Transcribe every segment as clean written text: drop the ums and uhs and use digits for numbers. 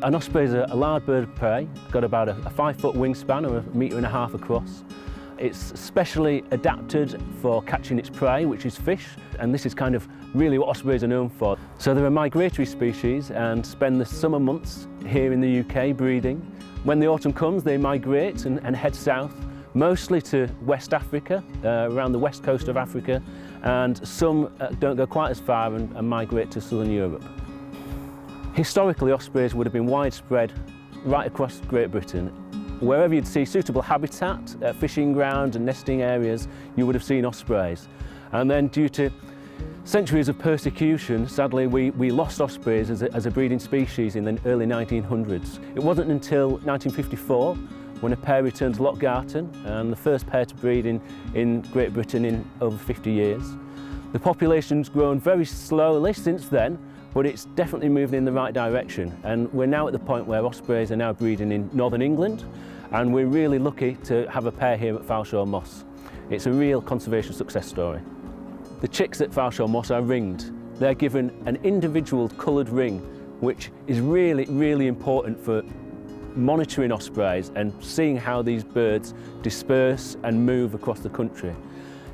An osprey is a large bird of prey, got about a 5-foot wingspan or 1.5 meters across. It's specially adapted for catching its prey, which is fish, and this is kind of really what ospreys are known for. So they're a migratory species and spend the summer months here in the UK breeding. When the autumn comes, they migrate and head south, mostly to West Africa, around the west coast of Africa, and some don't go quite as far and migrate to southern Europe. Historically, ospreys would have been widespread right across Great Britain. Wherever you'd see suitable habitat, fishing grounds and nesting areas, you would have seen ospreys. And then due to centuries of persecution, sadly we lost ospreys as a breeding species in the early 1900s. It wasn't until 1954 when a pair returned to Lochgarten, and the first pair to breed in Great Britain in over 50 years. The population's grown very slowly since then, but it's definitely moving in the right direction, and we're now at the point where ospreys are now breeding in northern England, and we're really lucky to have a pair here at Foulshaw Moss. It's a real conservation success story. The chicks at Foulshaw Moss are ringed. They're given an individual coloured ring, which is really important for monitoring ospreys and seeing how these birds disperse and move across the country.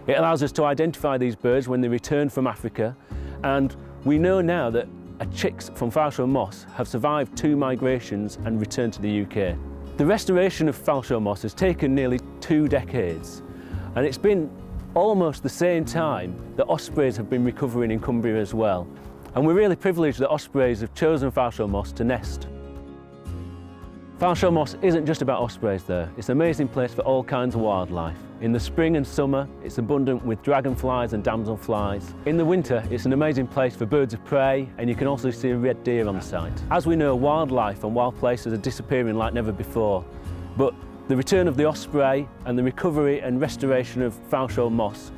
It allows us to identify these birds when they return from Africa, and we know now that chicks from Foulshaw Moss have survived 2 migrations and returned to the UK. The restoration of Foulshaw Moss has taken nearly 2 decades, and it's been almost the same time that ospreys have been recovering in Cumbria as well. And we're really privileged that ospreys have chosen Foulshaw Moss to nest. Foulshaw Moss isn't just about ospreys though, it's an amazing place for all kinds of wildlife. In the spring and summer, it's abundant with dragonflies and damselflies. In the winter, it's an amazing place for birds of prey, and you can also see a red deer on site. As we know, wildlife and wild places are disappearing like never before, but the return of the osprey and the recovery and restoration of Foulshaw Moss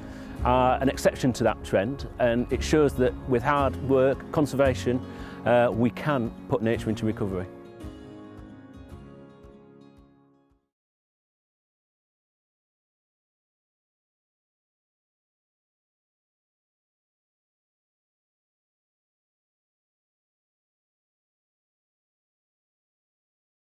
are an exception to that trend, and it shows that with hard work, conservation, we can put nature into recovery.